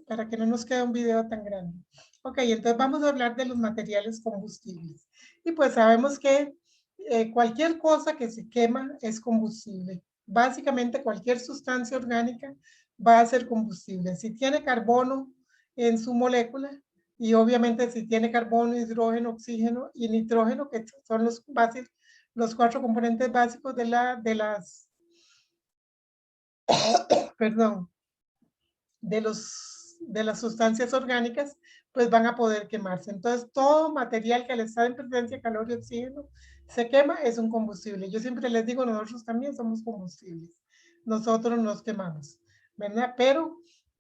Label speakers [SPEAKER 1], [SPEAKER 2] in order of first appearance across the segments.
[SPEAKER 1] para que no nos quede un video tan grande. Ok, entonces vamos a hablar de los materiales combustibles. Y pues sabemos que cualquier cosa que se quema es combustible. Básicamente cualquier sustancia orgánica va a ser combustible. Si tiene carbono en su molécula, y obviamente si tiene carbono, hidrógeno, oxígeno y nitrógeno, que son los cuatro componentes básicos perdón, de las sustancias orgánicas, pues van a poder quemarse. Entonces, todo material que al estar en presencia de calor y oxígeno se quema es un combustible. Yo siempre les digo, nosotros también somos combustibles. Nosotros nos quemamos, ¿verdad? Pero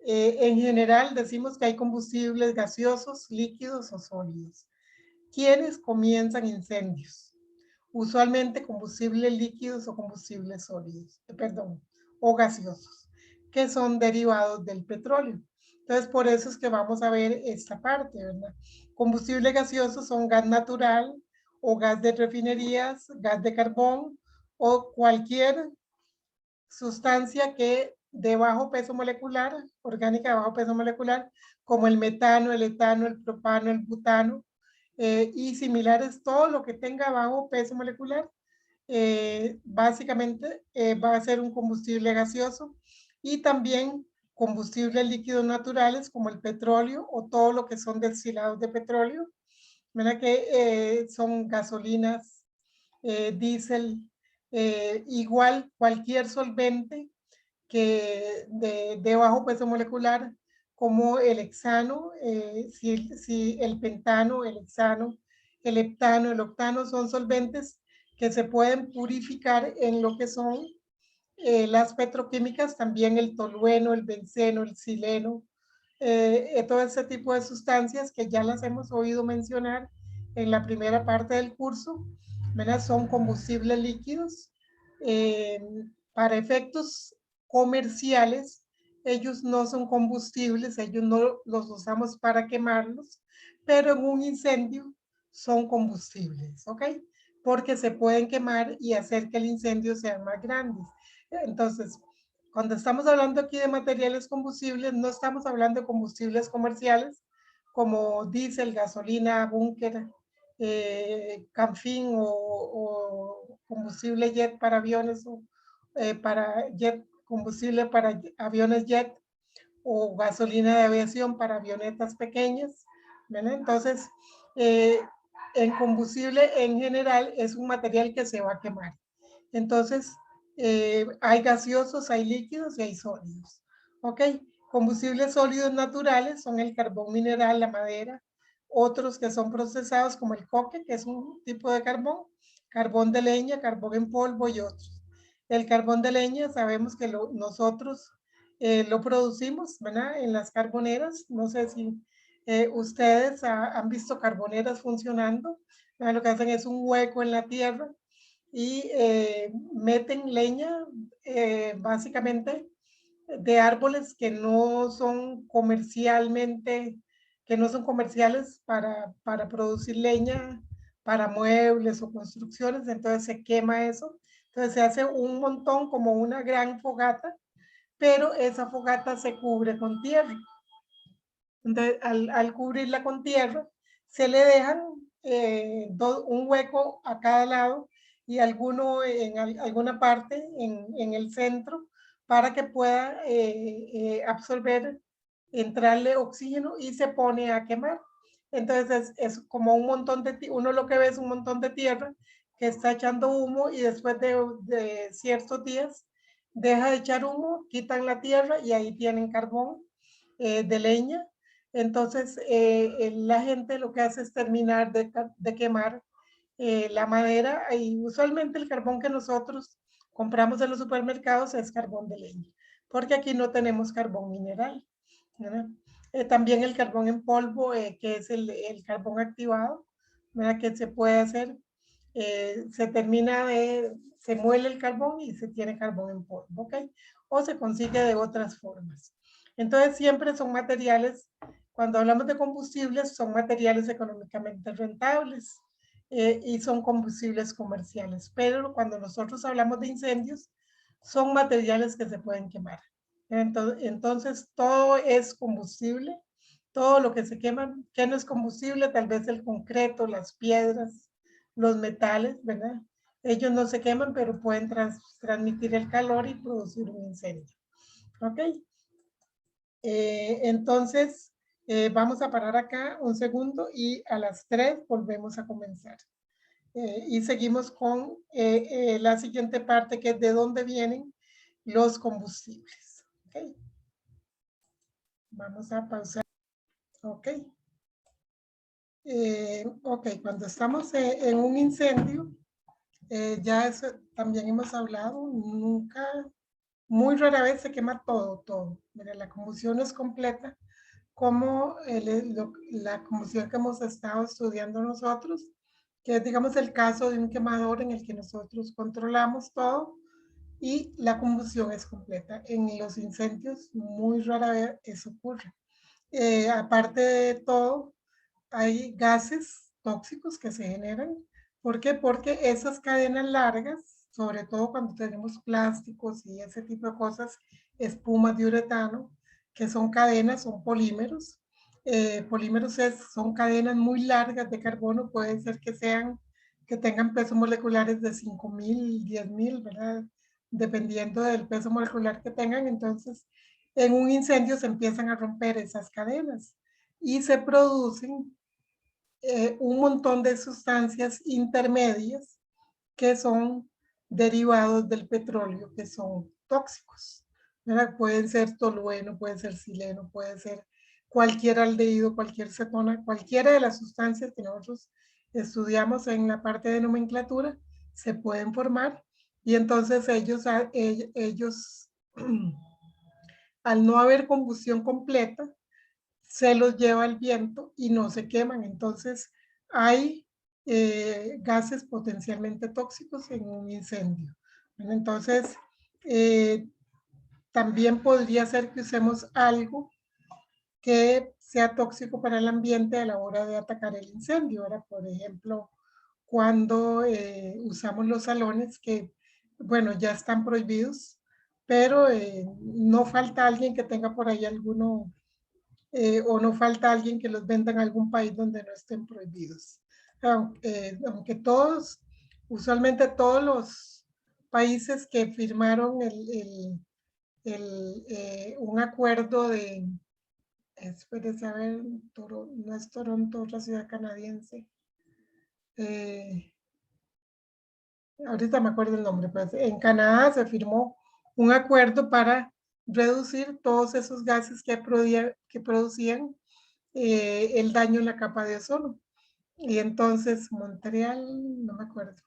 [SPEAKER 1] en general decimos que hay combustibles gaseosos, líquidos o sólidos. ¿Quiénes comienzan incendios? Usualmente combustibles líquidos o combustibles sólidos, perdón, o gaseosos, que son derivados del petróleo. Entonces, por eso es que vamos a ver esta parte, ¿verdad? Combustibles gaseosos son gas natural o gas de refinerías, gas de carbón o cualquier sustancia que de bajo peso molecular, orgánica de bajo peso molecular, como el metano, el etano, el propano, el butano, y similares, todo lo que tenga bajo peso molecular, básicamente va a ser un combustible gaseoso y también combustibles líquidos naturales como el petróleo o todo lo que son destilados de petróleo, ¿verdad? Que son gasolinas, diésel, igual cualquier solvente que de bajo peso molecular, como el hexano, si el pentano, el hexano, el heptano, el octano son solventes que se pueden purificar en lo que son las petroquímicas, también el tolueno, el benceno, el sileno, todo ese tipo de sustancias que ya las hemos oído mencionar en la primera parte del curso, ¿verdad? Son combustibles líquidos. Para efectos comerciales, ellos no son combustibles, ellos no los usamos para quemarlos, pero en un incendio son combustibles, ¿ok? Porque se pueden quemar y hacer que el incendio sea más grande. Entonces, cuando estamos hablando aquí de materiales combustibles, no estamos hablando de combustibles comerciales como diésel, gasolina, búnker, canfín o combustible jet para aviones o para jet, combustible para aviones jet o gasolina de aviación para avionetas pequeñas, ¿verdad? Entonces, eh, en combustible en general es un material que se va a quemar. Entonces, hay gaseosos, hay líquidos y hay sólidos. ¿Ok? Combustibles sólidos naturales son el carbón mineral, la madera, otros que son procesados como el coque, que es un tipo de carbón de leña, carbón en polvo y otros. El carbón de leña sabemos que nosotros lo producimos, ¿verdad? En las carboneras. No sé si ustedes han visto carboneras funcionando. ¿Verdad? Lo que hacen es un hueco en la tierra y meten leña básicamente de árboles que no son comercialmente, que no son comerciales para producir leña para muebles o construcciones, entonces se quema eso, entonces se hace un montón como una gran fogata, pero esa fogata se cubre con tierra. Entonces, al cubrirla con tierra, se le dejan un hueco a cada lado y alguno en alguna parte en el centro para que pueda absorber, entrarle oxígeno y se pone a quemar. Entonces es como un montón uno lo que ve es un montón de tierra que está echando humo y después de ciertos días deja de echar humo, quitan la tierra y ahí tienen carbón de leña. Entonces, la gente lo que hace es terminar de quemar la madera y usualmente el carbón que nosotros compramos en los supermercados es carbón de leña, porque aquí no tenemos carbón mineral, ¿verdad? También el carbón en polvo, que es el carbón activado, ¿verdad? Que se puede hacer, se muele el carbón y se tiene carbón en polvo, ¿ok? O se consigue de otras formas. Entonces, siempre son materiales, cuando hablamos de combustibles, son materiales económicamente rentables y son combustibles comerciales. Pero cuando nosotros hablamos de incendios, son materiales que se pueden quemar. Entonces, todo es combustible, todo lo que se quema, que no es combustible, tal vez el concreto, las piedras, los metales, ¿verdad? Ellos no se queman, pero pueden transmitir el calor y producir un incendio. ¿Ok? Entonces, vamos a parar acá un segundo y a las 3 volvemos a comenzar. Y seguimos con la siguiente parte, que es de dónde vienen los combustibles. ¿Ok? Vamos a pausar. Ok. Ok, cuando estamos en un incendio, ya eso también hemos hablado, nunca, muy rara vez se quema todo. Mira, la combustión es completa, como la combustión que hemos estado estudiando nosotros, que es, digamos, el caso de un quemador en el que nosotros controlamos todo y la combustión es completa. En los incendios, muy rara vez eso ocurre. Aparte de todo, hay gases tóxicos que se generan. ¿Por qué? Porque esas cadenas largas, sobre todo cuando tenemos plásticos y ese tipo de cosas, espumas de uretano, que son cadenas, son polímeros. Polímeros son cadenas muy largas de carbono, puede ser que sean, que tengan pesos moleculares de 5.000, 10.000, ¿verdad? Dependiendo del peso molecular que tengan. Entonces, en un incendio se empiezan a romper esas cadenas y se producen un montón de sustancias intermedias que son derivados del petróleo, que son tóxicos. ¿Verdad? Pueden ser tolueno, puede ser sileno, puede ser cualquier aldehído, cualquier cetona, cualquiera de las sustancias que nosotros estudiamos en la parte de nomenclatura, se pueden formar y entonces ellos al no haber combustión completa, se los lleva el viento y no se queman. Entonces hay gases potencialmente tóxicos en un incendio. Entonces, también podría ser que usemos algo que sea tóxico para el ambiente a la hora de atacar el incendio. Ahora, por ejemplo, cuando usamos los salones que, bueno, ya están prohibidos, pero no falta alguien que tenga por ahí alguno o no falta alguien que los venda en algún país donde no estén prohibidos. Aunque todos, usualmente todos los países que firmaron un acuerdo de, espérese a ver, no es Toronto, otra ciudad canadiense. Ahorita me acuerdo el nombre, pues en Canadá se firmó un acuerdo para reducir todos esos gases que producían el daño en la capa de ozono. Y entonces Montreal, no me acuerdo,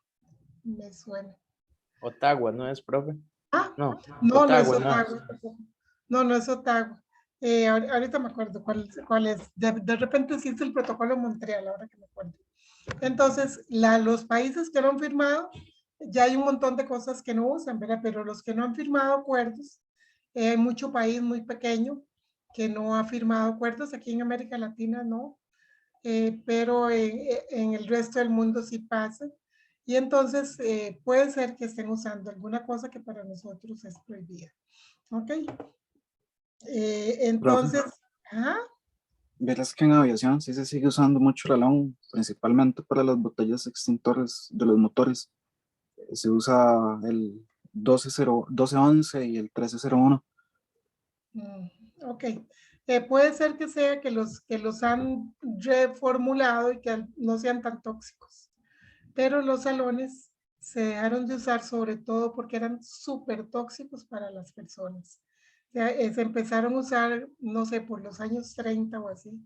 [SPEAKER 1] me suena.
[SPEAKER 2] Ottawa, ¿no es, profe?
[SPEAKER 1] Ah,
[SPEAKER 2] No,
[SPEAKER 1] no, no es
[SPEAKER 2] Ottawa, no.
[SPEAKER 1] Ottawa. No, no es Ottawa. Ahorita me acuerdo cuál es. De repente sí es el protocolo de Montreal, ahora que me acuerdo. Entonces, los países que no han firmado, ya hay un montón de cosas que no usan, ¿verdad? Pero los que no han firmado acuerdos, hay mucho país muy pequeño que no ha firmado acuerdos. Aquí en América Latina no, pero en el resto del mundo sí pasa. Y entonces puede ser que estén usando alguna cosa que para nosotros es prohibida. ¿Ok?
[SPEAKER 3] Profe,
[SPEAKER 1] Entonces, ¿ah?
[SPEAKER 3] verás que en aviación sí se sigue usando mucho el alón, principalmente para las botellas extintores de los motores. Se usa el 1211 y el 1301.
[SPEAKER 1] Ok. Puede ser que sea que los han reformulado y que no sean tan tóxicos, pero los salones se dejaron de usar sobre todo porque eran súper tóxicos para las personas. O sea, se empezaron a usar, no sé, por los años 30 o así.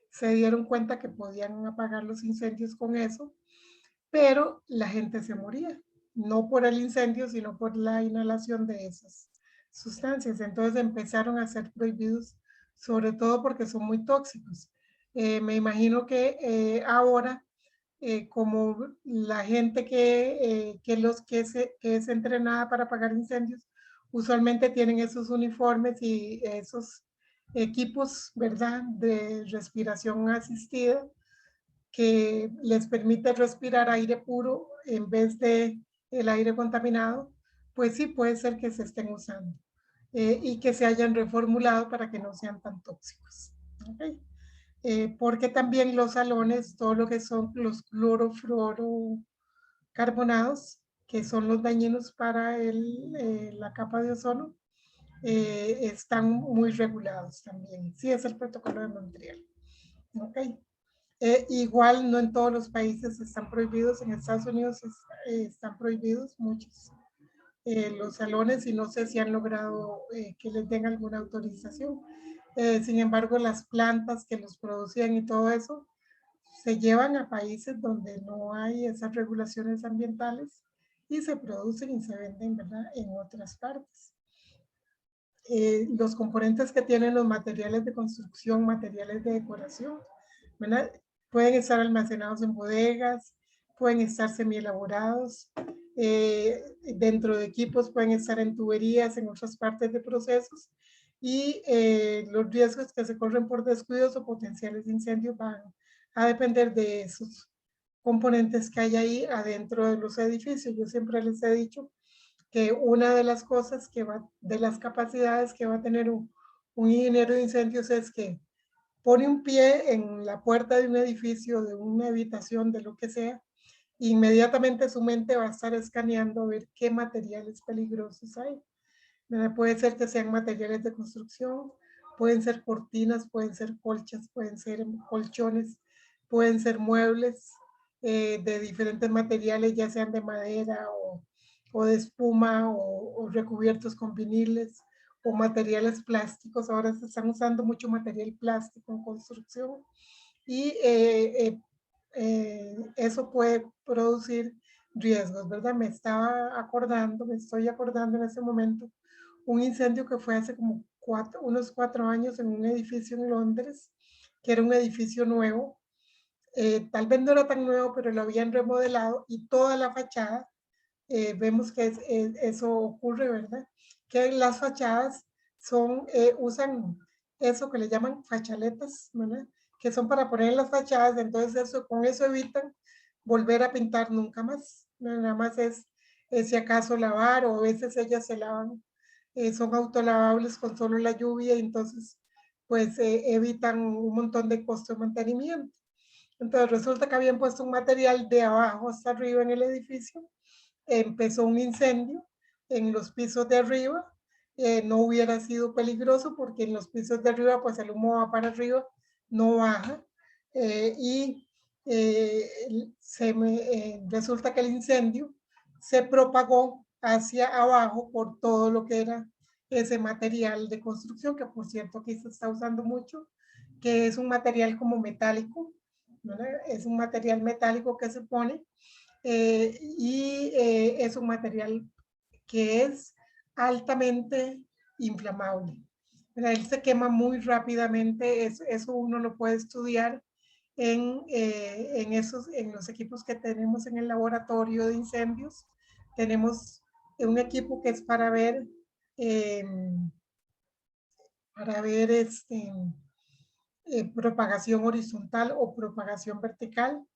[SPEAKER 1] Se dieron cuenta que podían apagar los incendios con eso, pero la gente se moría, no por el incendio, sino por la inhalación de esas sustancias. Entonces empezaron a ser prohibidos, sobre todo porque son muy tóxicos. Me imagino que ahora, como la gente que es entrenada para apagar incendios, usualmente tienen esos uniformes y esos equipos, ¿verdad?, de respiración asistida, que les permite respirar aire puro en vez de el aire contaminado, pues sí puede ser que se estén usando. y que se hayan reformulado para que no sean tan tóxicos. ¿Okay? Porque también los salones, todo lo que son los clorofluorocarbonados, que son los dañinos para la capa de ozono, están muy regulados también. Sí, es el protocolo de Montreal. Okay. Igual no en todos los países están prohibidos, en Estados Unidos están prohibidos muchos los salones y no sé si han logrado que les den alguna autorización. Sin embargo, las plantas que los producían y todo eso se llevan a países donde no hay esas regulaciones ambientales y se producen y se venden, ¿verdad?, en otras partes. Los componentes que tienen los materiales de construcción, materiales de decoración, ¿verdad?, pueden estar almacenados en bodegas, pueden estar semi-elaborados, dentro de equipos, pueden estar en tuberías, en otras partes de procesos, y los riesgos que se corren por descuidos o potenciales de incendios van a depender de esos componentes que hay ahí adentro de los edificios. Yo siempre les he dicho que una de las cosas de las capacidades que va a tener un ingeniero de incendios es que pone un pie en la puerta de un edificio, de una habitación, de lo que sea, inmediatamente su mente va a estar escaneando a ver qué materiales peligrosos hay. Puede ser que sean materiales de construcción, pueden ser cortinas, pueden ser colchas, pueden ser colchones, pueden ser muebles de diferentes materiales, ya sean de madera o de espuma o recubiertos con viniles o materiales plásticos. Ahora se están usando mucho material plástico en construcción y eso puede producir riesgos, ¿verdad? Me estoy acordando en ese momento un incendio que fue hace como unos 4 años en un edificio en Londres, que era un edificio nuevo. Tal vez no era tan nuevo, pero lo habían remodelado y toda la fachada, vemos que eso ocurre, ¿verdad? Que las fachadas usan eso que le llaman fachaletas, ¿verdad?, que son para poner en las fachadas. Entonces con eso evitan volver a pintar nunca más. Nada más es si acaso lavar, o a veces ellas se lavan, son autolavables con solo la lluvia, y entonces pues evitan un montón de costo de mantenimiento. Entonces resulta que habían puesto un material de abajo hasta arriba en el edificio, empezó un incendio en los pisos de arriba. No hubiera sido peligroso porque en los pisos de arriba pues el humo va para arriba, no baja, y resulta que el incendio se propagó hacia abajo por todo lo que era ese material de construcción, que por cierto aquí se está usando mucho, que es un material como metálico, ¿verdad? Es un material metálico que se pone es un material que es altamente inflamable. Él se quema muy rápidamente, eso uno lo puede estudiar en los equipos que tenemos en el laboratorio de incendios. Tenemos un equipo que es para ver propagación horizontal o propagación vertical.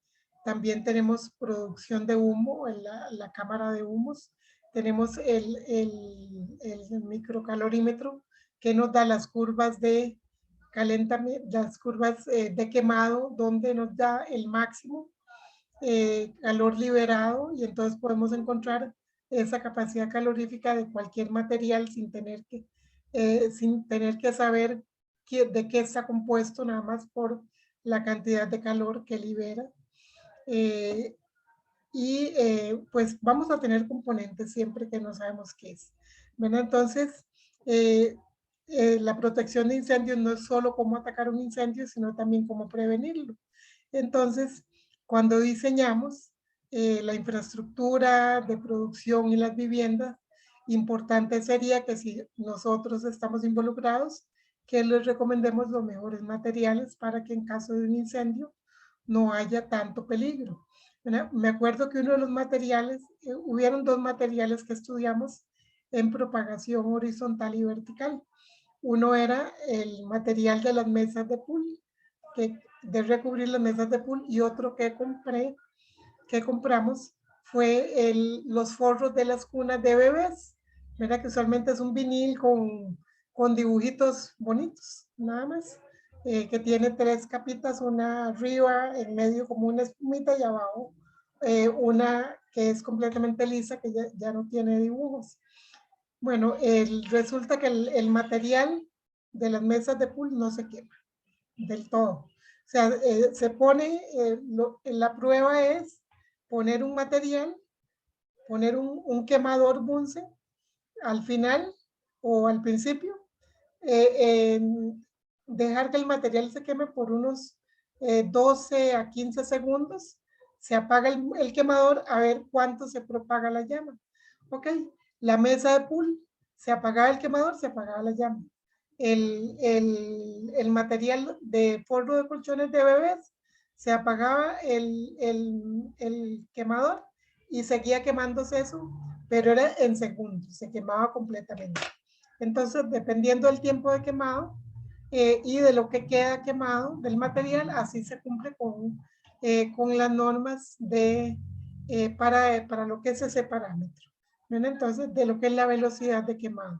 [SPEAKER 1] También tenemos producción de humo, la cámara de humos. Tenemos el microcalorímetro que nos da las curvas de calentamiento, las curvas de quemado, donde nos da el máximo calor liberado, y entonces podemos encontrar esa capacidad calorífica de cualquier material sin tener que saber de qué está compuesto, nada más por la cantidad de calor que libera. Pues vamos a tener componentes siempre que no sabemos qué es. Bueno, entonces, la protección de incendios no es solo cómo atacar un incendio, sino también cómo prevenirlo. Entonces, cuando diseñamos la infraestructura de producción y las viviendas, importante sería que si nosotros estamos involucrados, que les recomendemos los mejores materiales para que en caso de un incendio no haya tanto peligro. Me acuerdo que uno de los materiales, hubieron 2 materiales que estudiamos en propagación horizontal y vertical. Uno era el material de las mesas de pool, de recubrir las mesas de pool, y otro que compramos fue los forros de las cunas de bebés, ¿verdad? Que usualmente es un vinil con dibujitos bonitos, nada más, que tiene 3 capitas, una arriba, en medio como una espumita y abajo una que es completamente lisa, que ya no tiene dibujos. Bueno, resulta que el material de las mesas de pool no se quema del todo. O sea, se pone, la prueba es poner un material, poner un quemador Bunsen al final o al principio, dejar que el material se queme por unos 12 a 15 segundos, se apaga el quemador a ver cuánto se propaga la llama. Ok, la mesa de pool, se apagaba el quemador, se apagaba la llama. El material de forro de colchones de bebés, se apagaba el quemador y seguía quemándose eso, pero era en segundos, se quemaba completamente. Entonces, dependiendo del tiempo de quemado y de lo que queda quemado del material, así se cumple con las normas para lo que es ese parámetro. ¿Ven? Entonces, de lo que es la velocidad de quemado.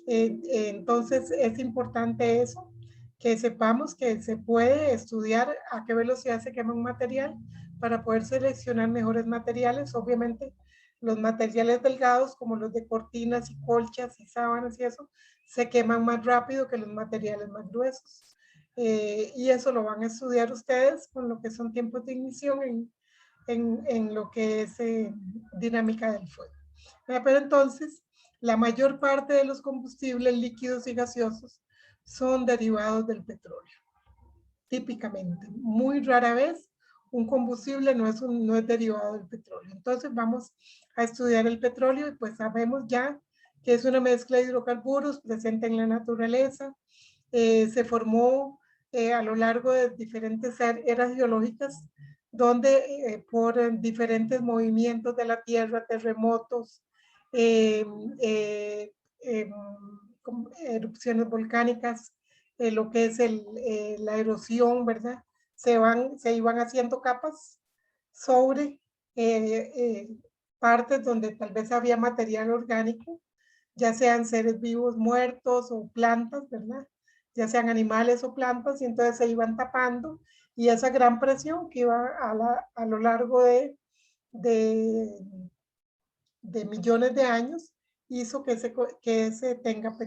[SPEAKER 1] Entonces, es importante eso, que sepamos que se puede estudiar a qué velocidad se quema un material para poder seleccionar mejores materiales. Obviamente, los materiales delgados, como los de cortinas y colchas y sábanas y eso, se queman más rápido que los materiales más gruesos. Y eso lo van a estudiar ustedes con lo que son tiempos de ignición en lo que es dinámica del fuego. Pero entonces, la mayor parte de los combustibles líquidos y gaseosos son derivados del petróleo, típicamente. Muy rara vez un combustible no es derivado del petróleo. Entonces vamos a estudiar el petróleo y pues sabemos ya que es una mezcla de hidrocarburos presente en la naturaleza. Se formó a lo largo de diferentes eras geológicas donde por diferentes movimientos de la Tierra, terremotos, erupciones volcánicas, lo que es la erosión, ¿verdad? Se iban haciendo capas sobre partes donde tal vez había material orgánico, ya sean seres vivos muertos o plantas, ¿verdad? Ya sean animales o plantas, y entonces se iban tapando, y esa gran presión que iba a lo largo de millones de años hizo que se tenga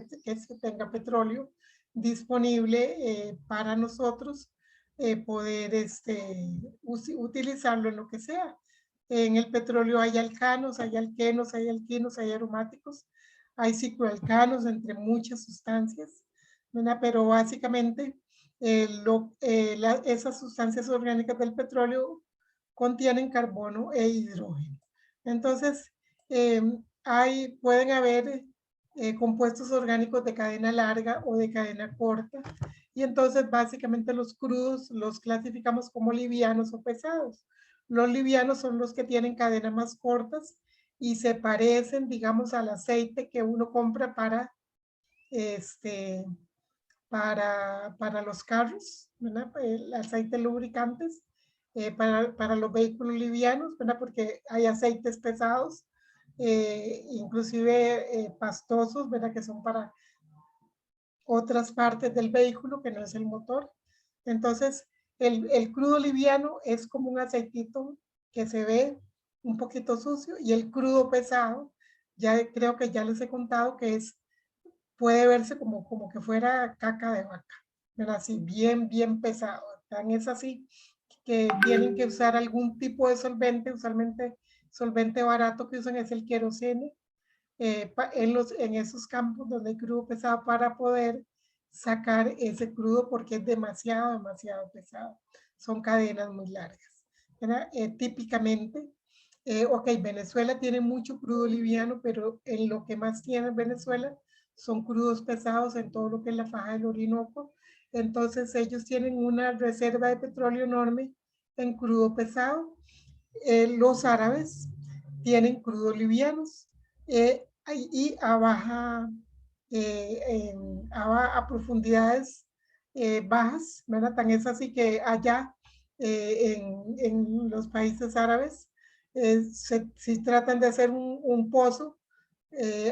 [SPEAKER 1] petróleo disponible para nosotros poder utilizarlo en lo que sea. En el petróleo hay alcanos, hay alquenos, hay alquinos, hay aromáticos, hay cicloalcanos, entre muchas sustancias, ¿verdad? Pero básicamente esas sustancias orgánicas del petróleo contienen carbono e hidrógeno. Entonces, pueden haber compuestos orgánicos de cadena larga o de cadena corta, y entonces básicamente los crudos los clasificamos como livianos o pesados. Los livianos son los que tienen cadenas más cortas y se parecen, digamos, al aceite que uno compra para los carros, ¿verdad? El aceite lubricantes para los vehículos livianos, ¿verdad? Porque hay aceites pesados, inclusive pastosos, ¿verdad? Que son para otras partes del vehículo que no es el motor. Entonces, el crudo liviano es como un aceitito que se ve un poquito sucio, y el crudo pesado, ya creo que ya les he contado que puede verse como que fuera caca de vaca, ¿verdad? Así bien pesado. Tan es así que tienen que usar algún tipo de solvente, usualmente solvente barato que usan es el queroseno, en esos campos donde hay crudo pesado, para poder sacar ese crudo, porque es demasiado pesado. Son cadenas muy largas, ¿verdad? Típicamente, ok, Venezuela tiene mucho crudo liviano, pero en lo que más tiene Venezuela son crudos pesados en todo lo que es la faja del Orinoco. Entonces ellos tienen una reserva de petróleo enorme en crudo pesado. Los árabes tienen crudos livianos y a profundidades bajas, ¿verdad? Tan es así que allá en los países árabes si tratan de hacer un pozo,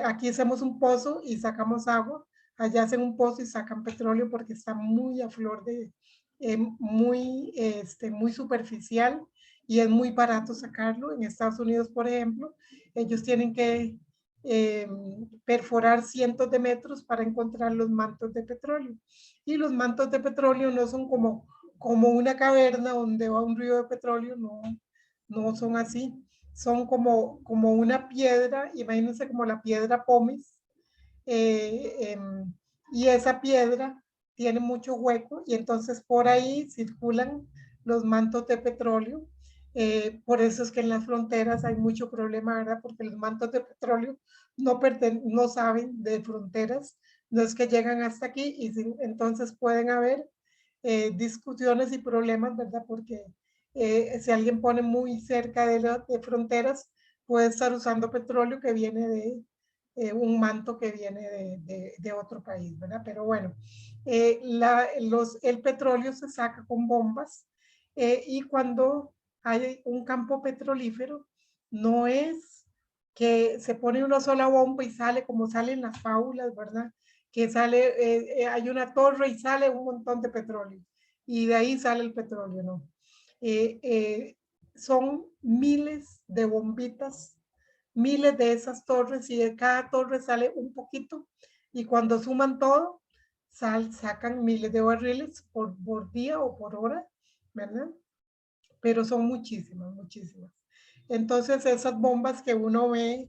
[SPEAKER 1] aquí hacemos un pozo y sacamos agua, allá hacen un pozo y sacan petróleo porque está muy a flor de, muy superficial y es muy barato sacarlo. En Estados Unidos, por ejemplo, ellos tienen que perforar cientos de metros para encontrar los mantos de petróleo. Y los mantos de petróleo no son como una caverna donde va un río de petróleo, no, no son así. Son como una piedra, imagínense como la piedra pómez, y esa piedra tiene mucho hueco y entonces por ahí circulan los mantos de petróleo. Por eso es que en las fronteras hay mucho problema, ¿verdad? Porque los mantos de petróleo no saben de fronteras, no es que llegan hasta aquí y entonces pueden haber discusiones y problemas, ¿verdad? Porque si alguien pone muy cerca de fronteras, puede estar usando petróleo que viene de un manto que viene de otro país, ¿verdad? Pero bueno, el petróleo se saca con bombas y cuando hay un campo petrolífero, no es que se pone una sola bomba y sale como salen las fábulas, ¿verdad? Que sale, hay una torre y sale un montón de petróleo y de ahí sale el petróleo, ¿no? Son miles de bombitas, miles de esas torres y de cada torre sale un poquito y cuando suman todo, sacan miles de barriles por día o por hora, ¿verdad? Pero son muchísimas, muchísimas. Entonces esas bombas que uno ve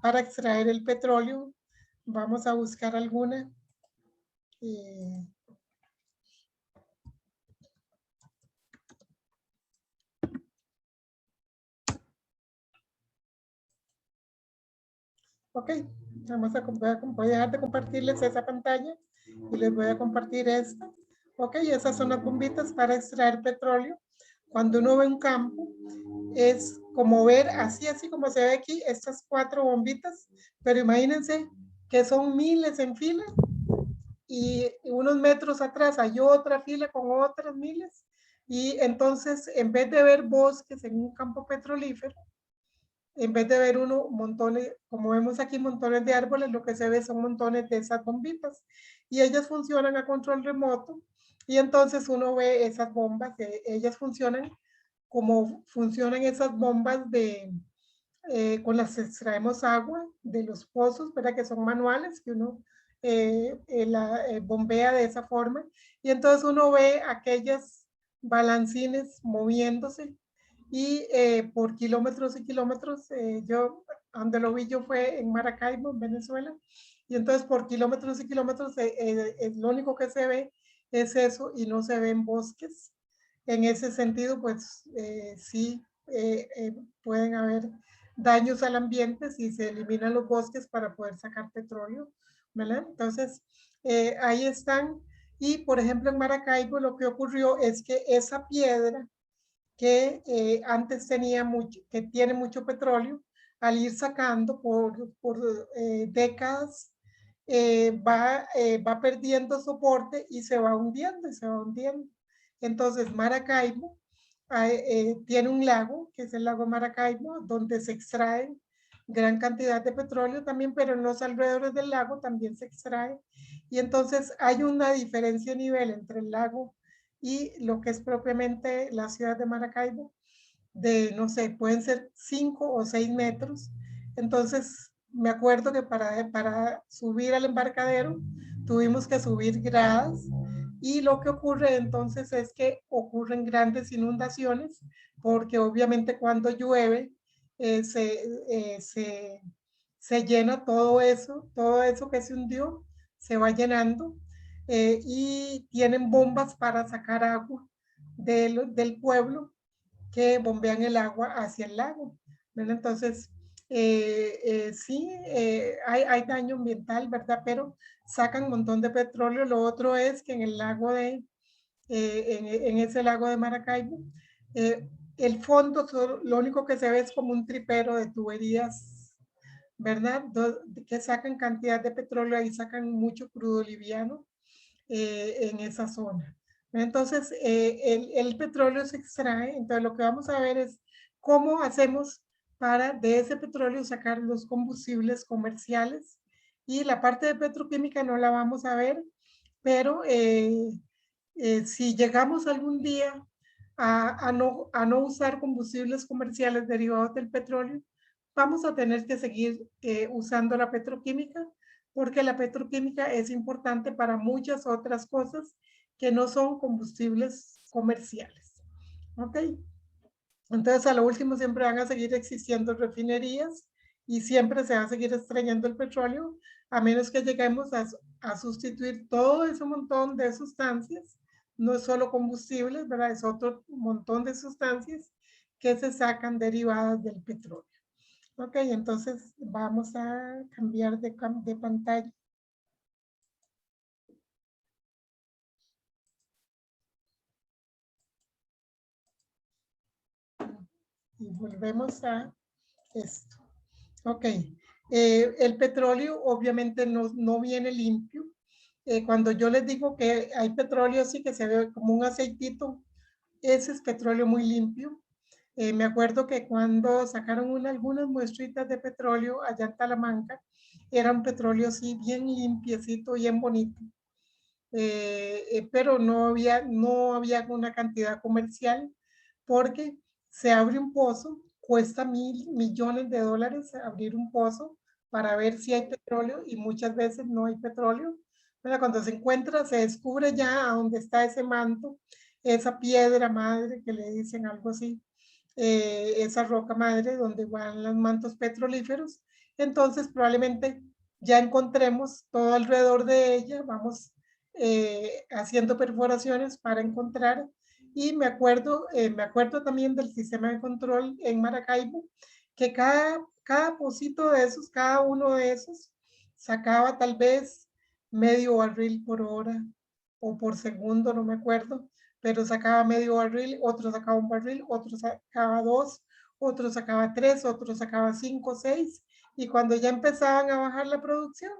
[SPEAKER 1] para extraer el petróleo, vamos a buscar alguna. Ok, voy a dejar de compartirles esa pantalla y les voy a compartir esta. Ok, esas son las bombitas para extraer petróleo. Cuando uno ve un campo, es como ver así como se ve aquí, estas 4 bombitas, pero imagínense que son miles en fila y unos metros atrás hay otra fila con otras miles. Y entonces, en vez de ver bosques en un campo petrolífero, en vez de ver uno montones, como vemos aquí montones de árboles, lo que se ve son montones de esas bombitas y ellas funcionan a control remoto y entonces uno ve esas bombas, ellas funcionan como funcionan esas bombas con las que extraemos agua de los pozos, ¿verdad? Que son manuales, que uno bombea de esa forma y entonces uno ve aquellas balancines moviéndose y por kilómetros y kilómetros, yo, donde lo vi yo fue en Maracaibo, en Venezuela, y entonces por kilómetros y kilómetros, lo único que se ve es eso y no se ven bosques. En ese sentido, pues sí, pueden haber daños al ambiente si se eliminan los bosques para poder sacar petróleo, ¿verdad? Entonces, ahí están. Y, por ejemplo, en Maracaibo lo que ocurrió es que esa piedra que antes que tiene mucho petróleo, al ir sacando por décadas, va perdiendo soporte y se va hundiendo y se va hundiendo. Entonces Maracaibo tiene un lago, que es el lago Maracaibo, donde se extrae gran cantidad de petróleo también, pero en los alrededores del lago también se extrae. Y entonces hay una diferencia de nivel entre el lago y lo que es propiamente la ciudad de Maracaibo, de, no sé, pueden ser 5 o 6 metros. Entonces, me acuerdo que para subir al embarcadero tuvimos que subir gradas y lo que ocurre entonces es que ocurren grandes inundaciones porque obviamente cuando llueve eh, se, se llena todo eso que se hundió, se va llenando y tienen bombas para sacar agua del pueblo que bombean el agua hacia el lago. ¿Verdad? Entonces, sí, hay daño ambiental, ¿verdad? Pero sacan un montón de petróleo. Lo otro es que en el lago en ese lago de Maracaibo, el fondo, lo único que se ve es como un tripero de tuberías, ¿verdad? Que sacan cantidad de petróleo, ahí sacan mucho crudo liviano en esa zona. Entonces, el petróleo se extrae, entonces lo que vamos a ver es cómo hacemos para de ese petróleo sacar los combustibles comerciales. Y la parte de petroquímica no la vamos a ver, pero si llegamos algún día a no usar combustibles comerciales derivados del petróleo, vamos a tener que seguir usando la petroquímica, porque la petroquímica es importante para muchas otras cosas que no son combustibles comerciales. ¿Ok? Entonces, a lo último siempre van a seguir existiendo refinerías y siempre se va a seguir extrayendo el petróleo, a menos que lleguemos a sustituir todo ese montón de sustancias. No es solo combustibles, ¿verdad? Es otro montón de sustancias que se sacan derivadas del petróleo. Ok, entonces vamos a cambiar de pantalla. Y volvemos a esto. Ok, el petróleo obviamente no viene limpio. Cuando yo les digo que hay petróleo así que se ve como un aceitito, ese es petróleo muy limpio. Me acuerdo que cuando sacaron algunas muestritas de petróleo allá en Talamanca, era un petróleo así bien limpiecito, bien bonito. Pero no había una cantidad comercial porque se abre un pozo, cuesta $1.000 millones abrir un pozo para ver si hay petróleo y muchas veces no hay petróleo. Pero cuando se encuentra, se descubre ya a dónde está ese manto, esa piedra madre que le dicen algo así, esa roca madre donde van los mantos petrolíferos. Entonces probablemente ya encontremos todo alrededor de ella, vamos haciendo perforaciones para encontrar. Y me acuerdo también del sistema de control en Maracaibo, que cada pocito de esos, cada uno de esos, sacaba tal vez medio barril por hora o por segundo, no me acuerdo, pero sacaba medio barril, otro sacaba un barril, otro sacaba 2, otro sacaba 3, otro sacaba 5, 6, y cuando ya empezaban a bajar la producción,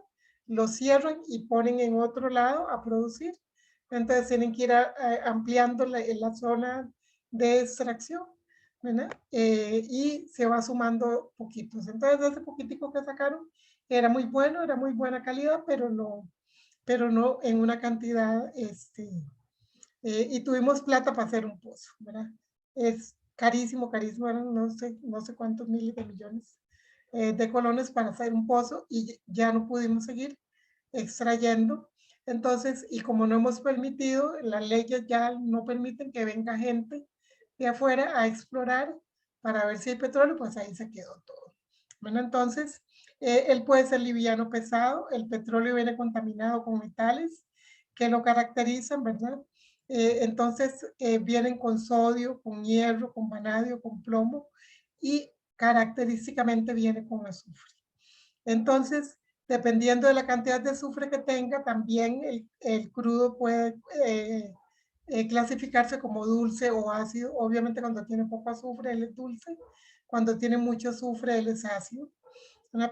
[SPEAKER 1] lo cierran y ponen en otro lado a producir. Entonces tienen que ir ampliando la zona de extracción, ¿verdad? Y se va sumando poquitos. Entonces ese poquitico que sacaron era muy bueno, era muy buena calidad, pero no en una cantidad, y tuvimos plata para hacer un pozo, ¿verdad? Es carísimo, carísimo, eran no sé cuántos miles de millones de colones para hacer un pozo y ya no pudimos seguir extrayendo. Entonces, y como no hemos permitido, las leyes ya no permiten que venga gente de afuera a explorar para ver si hay petróleo, pues ahí se quedó todo. Bueno, entonces, él puede ser liviano pesado, el petróleo viene contaminado con metales que lo caracterizan, ¿verdad? Entonces, vienen con sodio, con hierro, con vanadio, con plomo y característicamente viene con azufre. Entonces, dependiendo de la cantidad de azufre que tenga, también el crudo puede clasificarse como dulce o ácido. Obviamente cuando tiene poco azufre, él es dulce. Cuando tiene mucho azufre, él es ácido.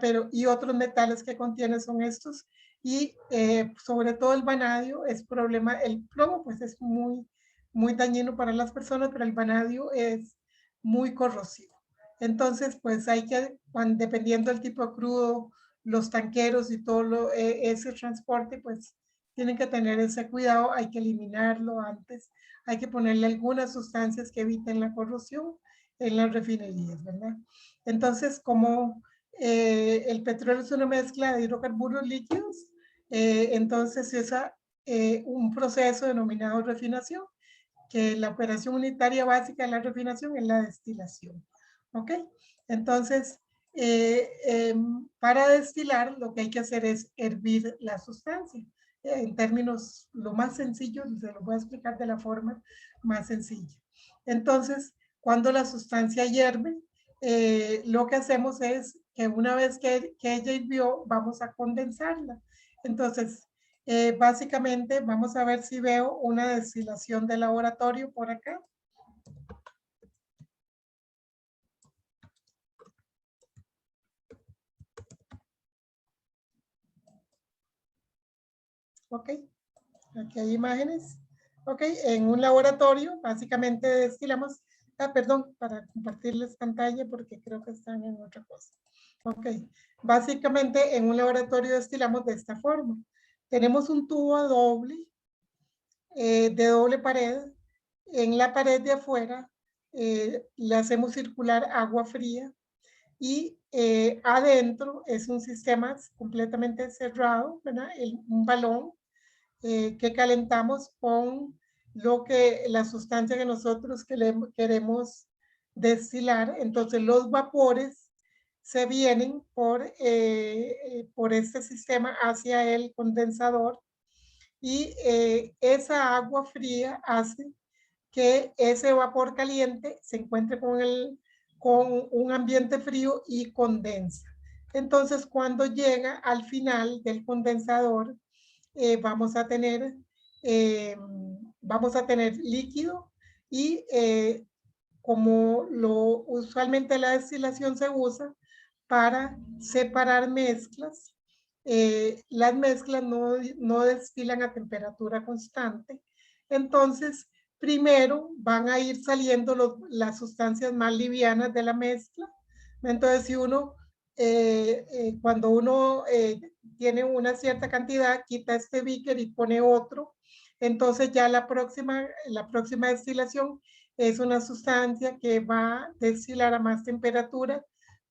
[SPEAKER 1] Pero, y otros metales que contiene son estos. Y sobre todo el vanadio es problema. El plomo pues es muy dañino para las personas, pero el vanadio es muy corrosivo. Entonces, pues hay que, dependiendo del tipo de crudo, los tanqueros y todo ese transporte, pues tienen que tener ese cuidado, hay que eliminarlo antes, hay que ponerle algunas sustancias que eviten la corrosión en las refinerías, ¿verdad? Entonces, como el petróleo es una mezcla de hidrocarburos líquidos, entonces es un proceso denominado refinación, que la operación unitaria básica de la refinación es la destilación. ¿Ok? Entonces, para destilar lo que hay que hacer es hervir la sustancia. En términos lo más sencillo, se lo voy a explicar de la forma más sencilla. Entonces, cuando la sustancia hierve, lo que hacemos es que una vez que ella hirvió, vamos a condensarla. Entonces, básicamente, vamos a ver si veo una destilación de laboratorio por acá. Ok, aquí hay imágenes. Ok, en un laboratorio básicamente destilamos Perdón, para compartirles pantalla porque creo que están en otra cosa. Ok, básicamente en un laboratorio destilamos de esta forma. Tenemos un tubo doble, de doble pared. En la pared de afuera le hacemos circular agua fría y adentro es un sistema completamente cerrado, ¿verdad? Un balón que calentamos con la sustancia que nosotros queremos destilar. Entonces los vapores se vienen por este sistema hacia el condensador y esa agua fría hace que ese vapor caliente se encuentre con un ambiente frío y condensa. Entonces, cuando llega al final del condensador, vamos a tener líquido y como usualmente la destilación se usa para separar mezclas, las mezclas no destilan a temperatura constante. Entonces, primero van a ir saliendo las sustancias más livianas de la mezcla. Entonces, si cuando uno tiene una cierta cantidad, quita este beaker y pone otro, entonces ya la próxima destilación es una sustancia que va a destilar a más temperatura,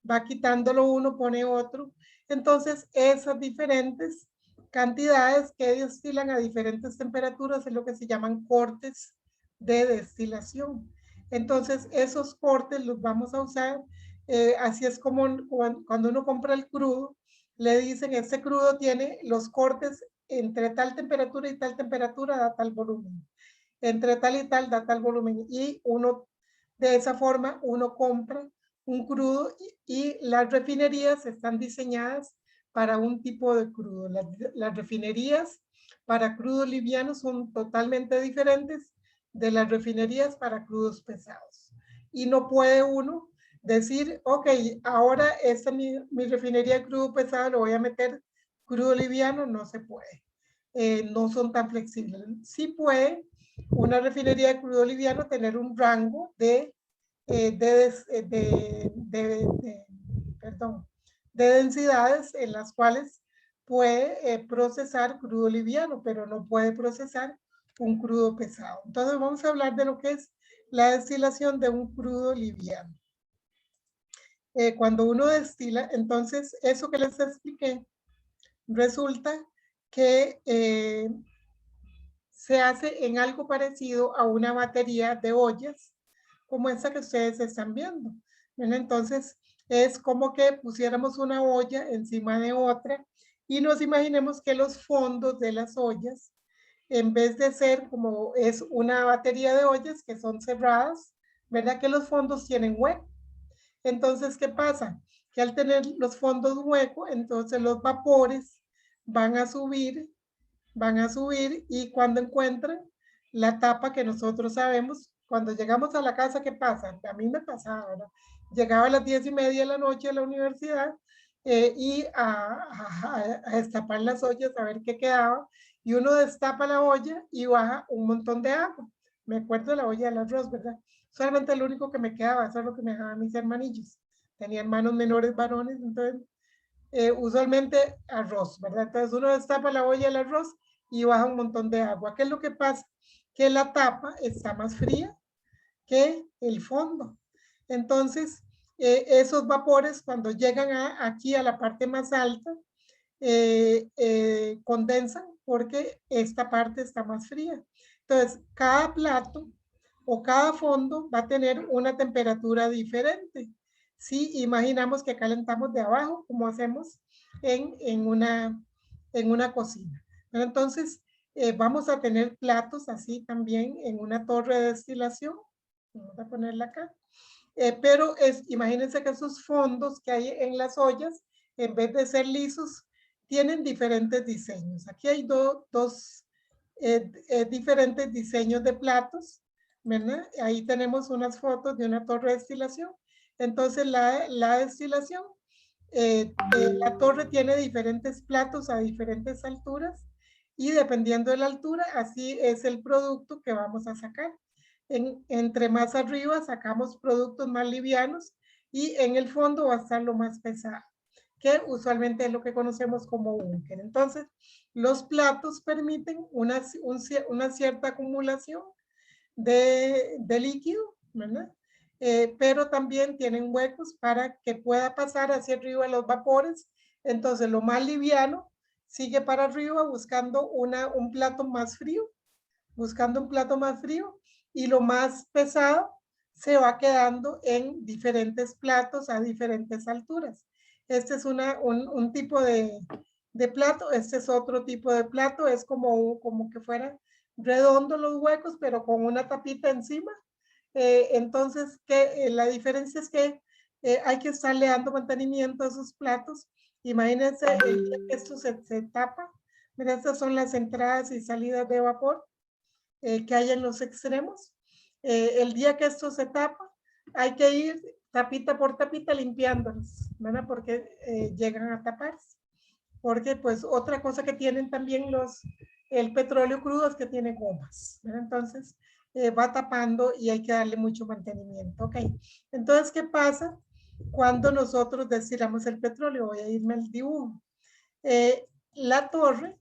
[SPEAKER 1] va quitándolo uno, pone otro. Entonces, esas diferentes cantidades que destilan a diferentes temperaturas es lo que se llaman cortes de destilación. Entonces, esos cortes los vamos a usar. Así es como cuando uno compra el crudo, le dicen, este crudo tiene los cortes entre tal temperatura y tal temperatura, da tal volumen. Entre tal y tal, da tal volumen. Y de esa forma, uno compra un crudo y las refinerías están diseñadas para un tipo de crudo. Las refinerías para crudos livianos son totalmente diferentes de las refinerías para crudos pesados. Y no puede uno decir, ok, ahora esta es mi refinería de crudo pesado, lo voy a meter crudo liviano, no se puede. No son tan flexibles. Sí puede una refinería de crudo liviano tener un rango de densidades en las cuales puede procesar crudo liviano, pero no puede procesar un crudo pesado. Entonces vamos a hablar de lo que es la destilación de un crudo liviano. Cuando uno destila, entonces eso que les expliqué, resulta que se hace en algo parecido a una batería de ollas, como esta que ustedes están viendo. ¿Ven? Entonces, es como que pusiéramos una olla encima de otra y nos imaginemos que los fondos de las ollas, en vez de ser como es una batería de ollas que son cerradas, ¿verdad? Que los fondos tienen hueco. Entonces, ¿qué pasa? Que al tener los fondos huecos, entonces los vapores van a subir y cuando encuentran la tapa que nosotros sabemos, cuando llegamos a la casa, ¿qué pasa? A mí me pasaba, ¿no? Llegaba a las 10:30 de la noche a la universidad y a destapar las ollas a ver qué quedaba y uno destapa la olla y baja un montón de agua. Me acuerdo de la olla del arroz, ¿verdad? Solamente lo único que me quedaba, eso es lo que me dejaban mis hermanillos. Tenía hermanos menores varones, entonces usualmente arroz, ¿verdad? Entonces uno destapa la olla del arroz y baja un montón de agua. ¿Qué es lo que pasa? Que la tapa está más fría que el fondo. Entonces, esos vapores cuando llegan aquí a la parte más alta, condensan porque esta parte está más fría. Entonces, cada plato o cada fondo va a tener una temperatura diferente. Si imaginamos que calentamos de abajo, como hacemos en una cocina. Pero entonces, vamos a tener platos así también en una torre de destilación. Vamos a ponerla acá. Pero imagínense que esos fondos que hay en las ollas, en vez de ser lisos, tienen diferentes diseños. Aquí hay dos diferentes diseños de platos, ¿verdad? Ahí tenemos unas fotos de una torre de destilación. Entonces, la destilación, la torre tiene diferentes platos a diferentes alturas y dependiendo de la altura, así es el producto que vamos a sacar. entre más arriba sacamos productos más livianos y en el fondo va a estar lo más pesado, que usualmente es lo que conocemos como búnker. Entonces, los platos permiten una cierta acumulación de líquido, ¿verdad? Pero también tienen huecos para que pueda pasar hacia arriba los vapores. Entonces, lo más liviano sigue para arriba buscando un plato más frío, y lo más pesado se va quedando en diferentes platos a diferentes alturas. Este es un tipo de plato, este es otro tipo de plato, es como que fuera redondo los huecos, pero con una tapita encima. Entonces, la diferencia es que hay que estarle dando mantenimiento a esos platos. Imagínense el día que esto se tapa. Mira, estas son las entradas y salidas de vapor que hay en los extremos. El día que esto se tapa, hay que ir tapita por tapita limpiándolos, ¿verdad? Porque llegan a taparse. Porque pues otra cosa que tienen también el petróleo crudo es que tiene gomas, ¿verdad? Entonces va tapando y hay que darle mucho mantenimiento, ¿ok? Entonces, ¿qué pasa cuando nosotros destilamos el petróleo? Voy a irme al dibujo. La torre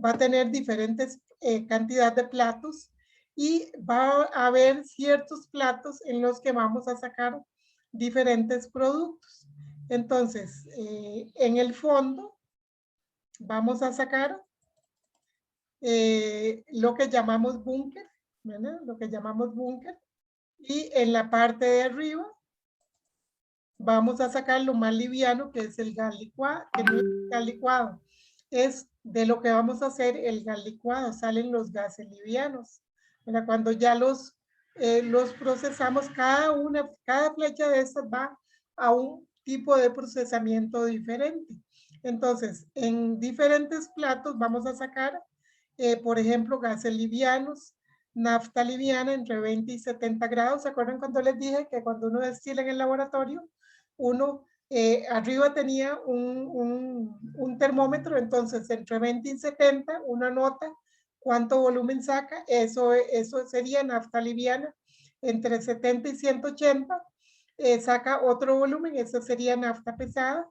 [SPEAKER 1] va a tener diferentes cantidades de platos y va a haber ciertos platos en los que vamos a sacar diferentes productos. Entonces, en el fondo vamos a sacar lo que llamamos búnker, ¿verdad? Lo que llamamos búnker. Y en la parte de arriba vamos a sacar lo más liviano, que es el gas licuado, que no es gas licuado. Es de lo que vamos a hacer el gas licuado, salen los gases livianos. Mira, cuando ya los procesamos, cada flecha de estas va a un tipo de procesamiento diferente. Entonces, en diferentes platos vamos a sacar, por ejemplo, gases livianos, nafta liviana entre 20 y 70 grados. ¿Se acuerdan cuando les dije que cuando uno destila en el laboratorio, uno arriba tenía un termómetro, entonces entre 20 y 70 uno anota cuánto volumen saca, eso sería nafta liviana. Entre 70 y 180 saca otro volumen, eso sería nafta pesada.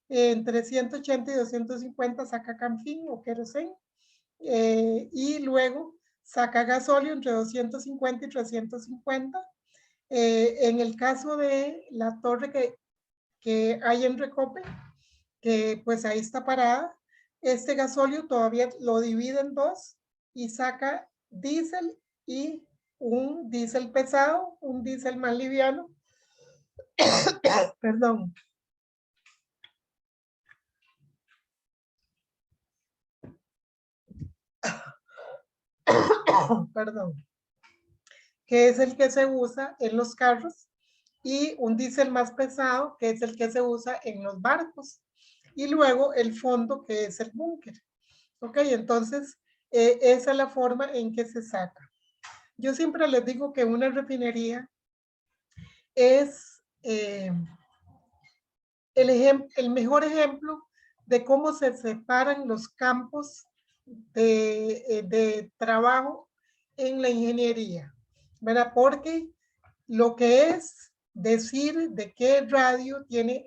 [SPEAKER 1] Entre 180 y 250 saca canfín o queroseno. Y luego saca gasóleo entre 250 y 350. En el caso de la torre que hay en Recope, que pues ahí está parada, este gasóleo todavía lo divide en dos y saca diésel y un diésel pesado, un diésel más liviano. Perdón. Perdón. Que es el que se usa en los carros, y un diésel más pesado, que es el que se usa en los barcos. Y luego el fondo, que es el búnker. Ok, entonces esa es la forma en que se saca. Yo siempre les digo que una refinería es el mejor ejemplo de cómo se separan los campos de trabajo en la ingeniería, ¿verdad? Porque lo que es decir de qué radio tiene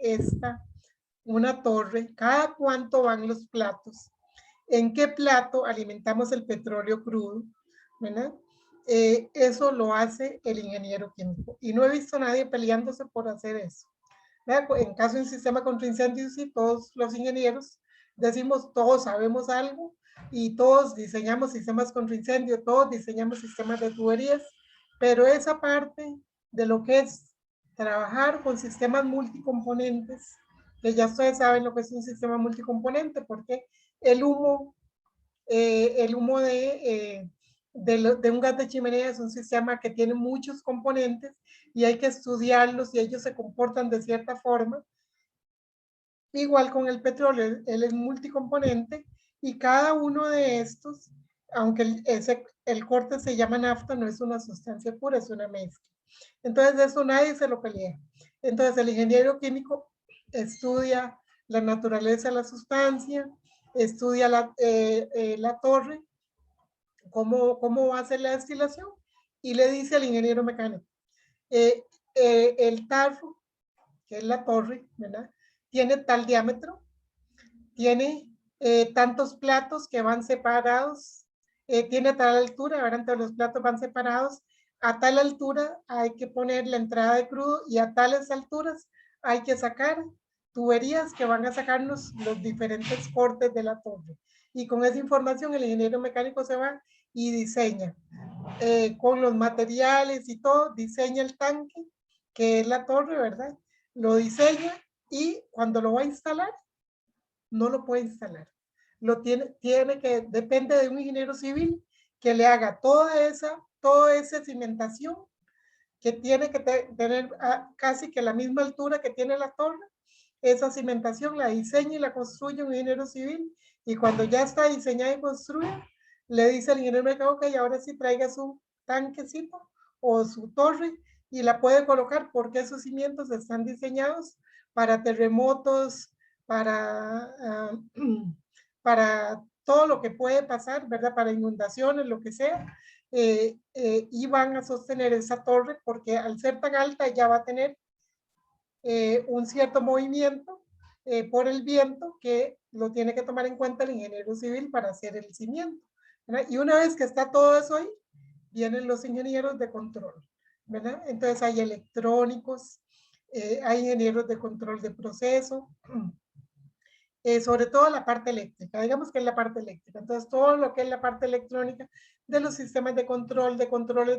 [SPEAKER 1] una torre, cada cuánto van los platos, en qué plato alimentamos el petróleo crudo, ¿verdad? Eso lo hace el ingeniero químico. Y no he visto a nadie peleándose por hacer eso. ¿Verdad? En caso de un sistema contra incendios, sí, todos los ingenieros decimos, todos sabemos algo y todos diseñamos sistemas contra incendio, todos diseñamos sistemas de tuberías, pero esa parte de lo que es trabajar con sistemas multicomponentes, que ya ustedes saben lo que es un sistema multicomponente, porque el humo de un gas de chimenea es un sistema que tiene muchos componentes y hay que estudiarlos y ellos se comportan de cierta forma. Igual con el petróleo, él es multicomponente y cada uno de estos, aunque el corte se llama nafta, no es una sustancia pura, es una mezcla. Entonces de eso nadie se lo pelea. Entonces el ingeniero químico estudia la naturaleza de la sustancia, estudia la torre, cómo va a ser la destilación y le dice al ingeniero mecánico, el tarro, que es la torre, ¿verdad? Tiene tal diámetro, tiene tantos platos que van separados, tiene tal altura, ahora entre los platos van separados, a tal altura hay que poner la entrada de crudo y a tales alturas hay que sacar tuberías que van a sacarnos los diferentes cortes de la torre. Y con esa información el ingeniero mecánico se va y diseña con los materiales y todo, diseña el tanque, que es la torre, ¿verdad? Lo diseña y cuando lo va a instalar, no lo puede instalar. Lo tiene que, depende de un ingeniero civil que le haga toda esa cimentación que tiene que tener casi que la misma altura que tiene la torre. Esa cimentación la diseña y la construye un ingeniero civil y cuando ya está diseñada y construida, le dice al ingeniero mecánico que ahora sí traiga su tanquecito o su torre y la puede colocar porque esos cimientos están diseñados para terremotos, para todo lo que puede pasar, ¿verdad? Para inundaciones, lo que sea, y van a sostener esa torre porque al ser tan alta ya va a tener un cierto movimiento por el viento que lo tiene que tomar en cuenta el ingeniero civil para hacer el cimiento, ¿verdad? Y una vez que está todo eso ahí, vienen los ingenieros de control, ¿verdad? Entonces hay electrónicos, hay ingenieros de control de proceso, sobre todo la parte eléctrica, digamos que es la parte eléctrica. Entonces, todo lo que es la parte electrónica de los sistemas de controles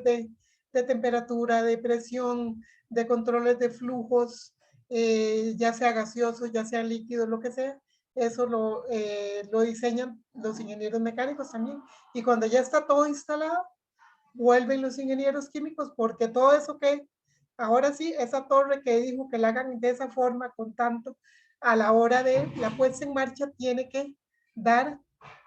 [SPEAKER 1] de temperatura, de presión, de controles de flujos, ya sea gaseoso, ya sea líquido, lo que sea, eso lo diseñan los ingenieros mecánicos también. Y cuando ya está todo instalado, vuelven los ingenieros químicos porque todo eso que, ahora sí, esa torre que dijo que la hagan de esa forma, con tanto, a la hora de la puesta en marcha, tiene que dar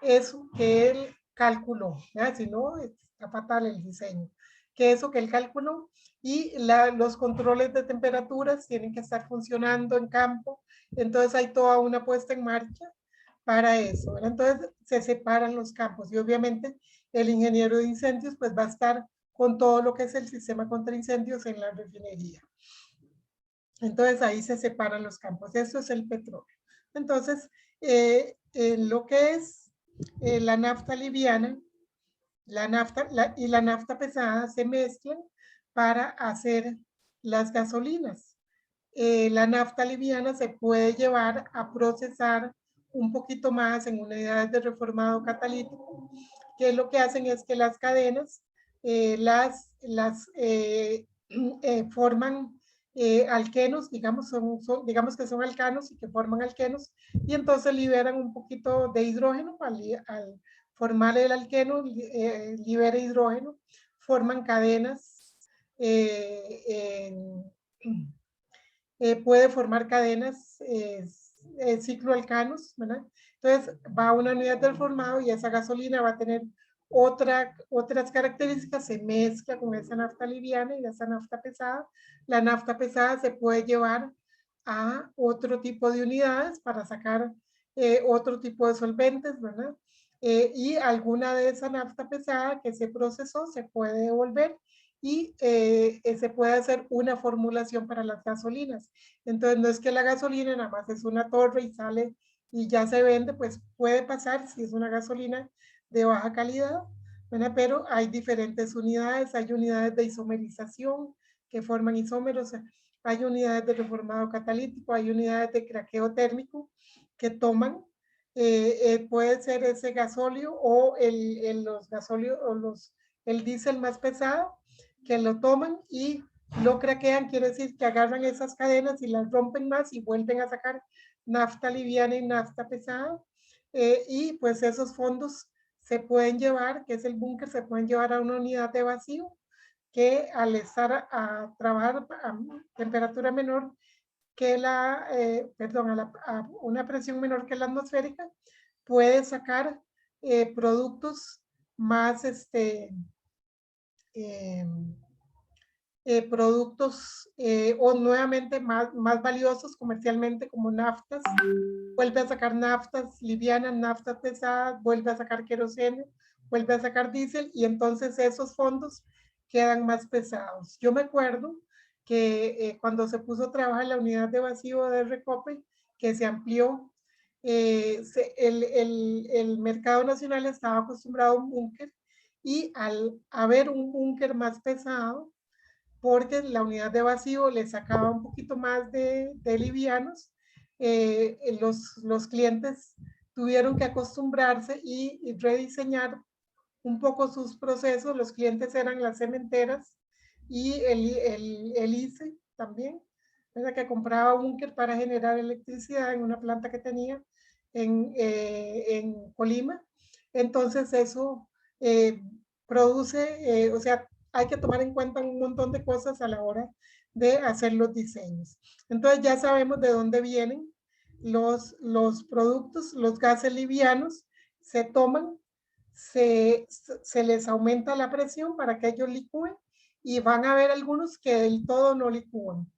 [SPEAKER 1] eso que él calculó, ¿ya? Si no, está fatal el diseño. Que eso que él calculó y los controles de temperaturas tienen que estar funcionando en campo. Entonces hay toda una puesta en marcha para eso, ¿verdad? Entonces se separan los campos y obviamente el ingeniero de incendios pues va a estar con todo lo que es el sistema contra incendios en la refinería. Entonces ahí se separan los campos. Eso es el petróleo. Entonces, lo que es la nafta liviana, la nafta y la nafta pesada se mezclan para hacer las gasolinas. La nafta liviana se puede llevar a procesar un poquito más en unidades de reformado catalítico, que lo que hacen es que las cadenas forman alquenos, digamos que son alcanos y que forman alquenos, y entonces liberan un poquito de hidrógeno al formar el alqueno, libera hidrógeno, forman cadenas, puede formar cadenas cicloalcanos, ¿verdad? Entonces va a una unidad del formado y esa gasolina va a tener otras características, se mezcla con esa nafta liviana y esa nafta pesada. La nafta pesada se puede llevar a otro tipo de unidades para sacar otro tipo de solventes, ¿verdad? Y alguna de esa nafta pesada que se procesó se puede devolver y se puede hacer una formulación para las gasolinas. Entonces no es que la gasolina nada más es una torre y sale y ya se vende, pues puede pasar si es una gasolina de baja calidad, ¿verdad? Pero hay diferentes unidades, hay unidades de isomerización que forman isómeros, hay unidades de reformado catalítico, hay unidades de craqueo térmico que toman, puede ser ese gasóleo o los gasóleos o el diésel más pesado, que lo toman y lo craquean, quiere decir que agarran esas cadenas y las rompen más y vuelven a sacar nafta liviana y nafta pesada, y pues esos fondos se pueden llevar, que es el búnker, se pueden llevar a una unidad de vacío que al estar a trabajar a temperatura menor que a una presión menor que la atmosférica, puede sacar productos más productos o nuevamente más valiosos comercialmente como naftas, vuelve a sacar naftas livianas, naftas pesadas, vuelve a sacar queroseno vuelve a sacar diésel y entonces esos fondos quedan más pesados. Yo me acuerdo que cuando se puso a trabajar la unidad de vacío de Recope, que se amplió, el mercado nacional estaba acostumbrado a un búnker y al haber un búnker más pesado, porque la unidad de vacío le sacaba un poquito más de livianos, los clientes tuvieron que acostumbrarse y rediseñar un poco sus procesos. Los clientes eran las cementeras y el ICE también, ¿verdad? Que compraba búnker para generar electricidad en una planta que tenía en Colima. Entonces eso produce, o sea, hay que tomar en cuenta un montón de cosas a la hora de hacer los diseños. Entonces ya sabemos de dónde vienen los productos, los gases livianos, se toman, se les aumenta la presión para que ellos licúen y van a haber algunos que del todo no licúan.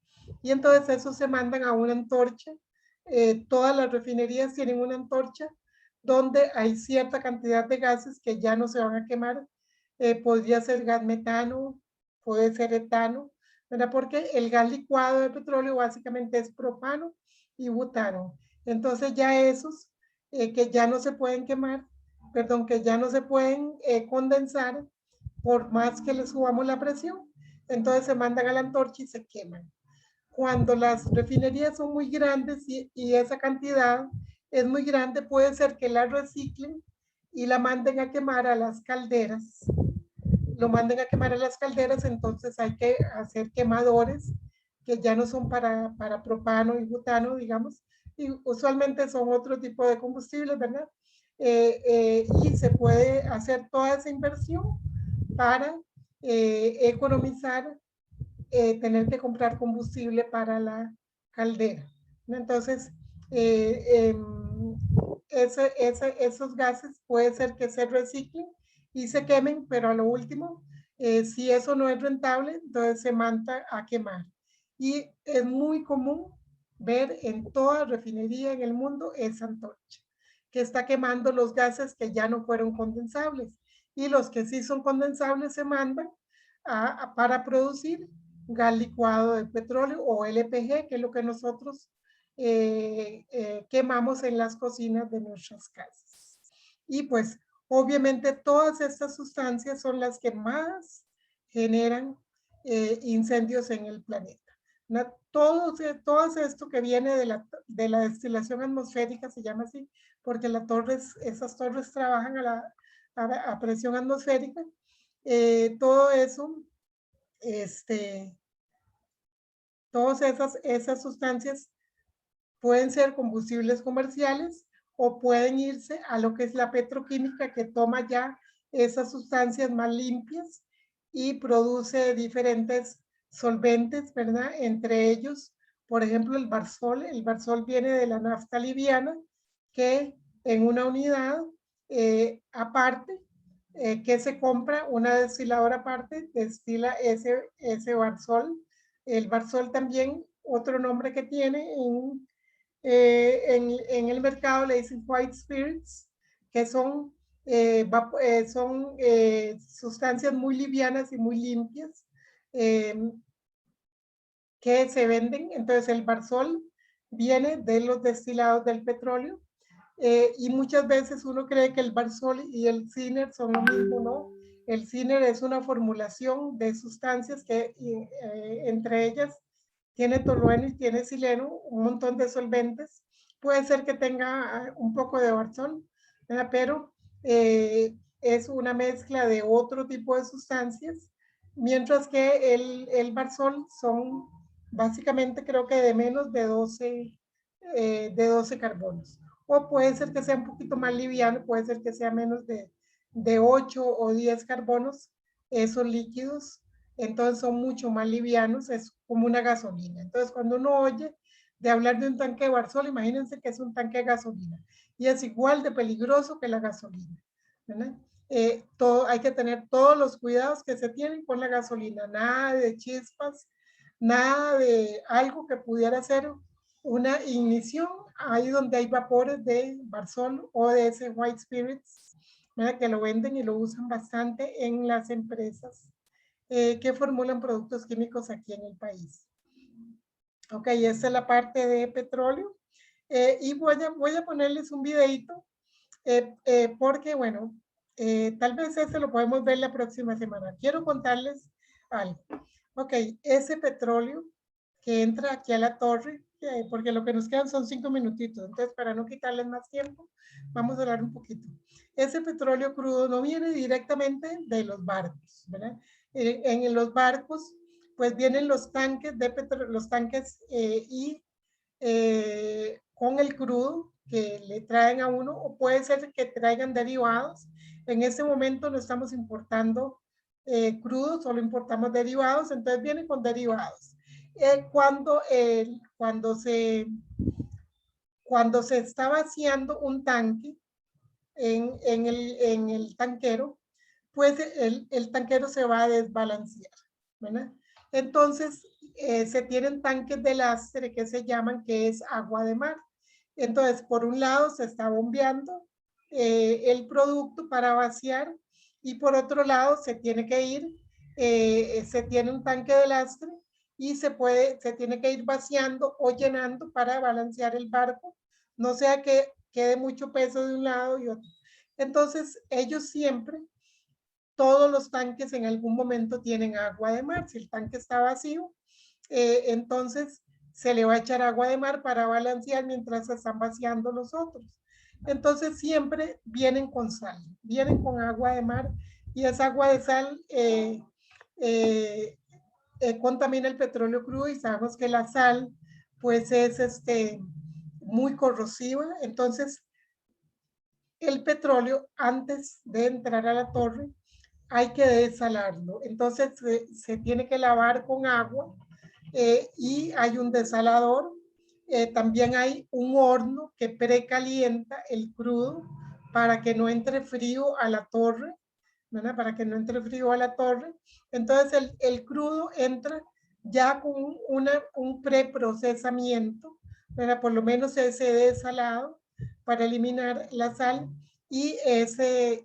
[SPEAKER 1] Y entonces esos se mandan a una antorcha. Todas las refinerías tienen una antorcha donde hay cierta cantidad de gases que ya no se van a quemar. Podría ser gas metano, puede ser etano, ¿verdad? Porque el gas licuado de petróleo básicamente es propano y butano. Entonces ya esos que ya no se pueden quemar, perdón, que ya no se pueden condensar por más que le subamos la presión, entonces se mandan a la antorcha y se queman. Cuando las refinerías son muy grandes y esa cantidad es muy grande, puede ser que la reciclen y la manden a quemar a las calderas. Lo manden a quemar a las calderas, entonces hay que hacer quemadores que ya no son para propano y butano, digamos, y usualmente son otro tipo de combustibles, ¿verdad? Y se puede hacer toda esa inversión para economizar tener que comprar combustible para la caldera. Entonces, esos gases puede ser que se reciclen y se quemen, pero a lo último, si eso no es rentable, entonces se manda a quemar. Y es muy común ver en toda refinería en el mundo esa antorcha, que está quemando los gases que ya no fueron condensables. Y los que sí son condensables se mandan para producir gas licuado de petróleo o LPG, que es lo que nosotros quemamos en las cocinas de nuestras casas. Y pues obviamente todas estas sustancias son las que más generan incendios en el planeta. Todo esto que viene de la destilación atmosférica se llama así, porque esas torres trabajan a presión atmosférica. Todo eso, todas esas sustancias pueden ser combustibles comerciales o pueden irse a lo que es la petroquímica, que toma ya esas sustancias más limpias y produce diferentes solventes, ¿verdad? Entre ellos, por ejemplo, el Barsol. El Barsol viene de la nafta liviana, que en una unidad aparte, que se compra, una destiladora aparte, destila ese Barsol. El Barsol también, otro nombre que tiene en el mercado le dicen white spirits, que son sustancias muy livianas y muy limpias que se venden. Entonces el Barsol viene de los destilados del petróleo y muchas veces uno cree que el Barsol y el Cyner son lo mismo, ¿no? El Cyner es una formulación de sustancias que entre ellas tiene tolueno y tiene sileno, un montón de solventes. Puede ser que tenga un poco de Barsol, ¿verdad? Pero es una mezcla de otro tipo de sustancias, mientras que el Barsol son básicamente creo que de menos de 12 carbonos. O puede ser que sea un poquito más liviano, puede ser que sea menos de 8 o 10 carbonos, esos líquidos, entonces son mucho más livianos, es como una gasolina. Entonces cuando uno oye de hablar de un tanque de Barsol, imagínense que es un tanque de gasolina y es igual de peligroso que la gasolina, ¿verdad? Hay que tener todos los cuidados que se tienen con la gasolina, nada de chispas, nada de algo que pudiera ser una ignición ahí donde hay vapores de Barsol o de ese White Spirits, ¿verdad? Que lo venden y lo usan bastante en las empresas que formulan productos químicos aquí en el país. Ok, esa es la parte de petróleo. Y voy a ponerles un videito porque, bueno, tal vez ese lo podemos ver la próxima semana. Quiero contarles algo. Ok, ese petróleo que entra aquí a la torre, porque lo que nos quedan son 5 minutitos, entonces para no quitarles más tiempo, vamos a hablar un poquito. Ese petróleo crudo no viene directamente de los barcos, ¿verdad? En los barcos, pues vienen los tanques de petróleo, los tanques con el crudo que le traen a uno, o puede ser que traigan derivados. En ese momento no estamos importando crudo, solo importamos derivados, entonces viene con derivados. Cuando se está vaciando un tanque en el tanquero, pues el tanquero se va a desbalancear, ¿verdad? Entonces, se tienen tanques de lastre que se llaman, que es agua de mar. Entonces, por un lado se está bombeando el producto para vaciar, y por otro lado se tiene que ir, se tiene un tanque de lastre y se tiene que ir vaciando o llenando para balancear el barco, no sea que quede mucho peso de un lado y otro. Entonces, ellos siempre, todos los tanques en algún momento tienen agua de mar. Si el tanque está vacío, entonces se le va a echar agua de mar para balancear mientras se están vaciando los otros. Entonces siempre vienen con sal, vienen con agua de mar, y esa agua de sal contamina el petróleo crudo, y sabemos que la sal pues es muy corrosiva. Entonces el petróleo, antes de entrar a la torre, hay que desalarlo. Entonces se tiene que lavar con agua y hay un desalador. También hay un horno que precalienta el crudo para que no entre frío a la torre, ¿verdad? Para que no entre frío a la torre. Entonces el crudo entra ya con un preprocesamiento, ¿verdad? Por lo menos ese desalado para eliminar la sal y ese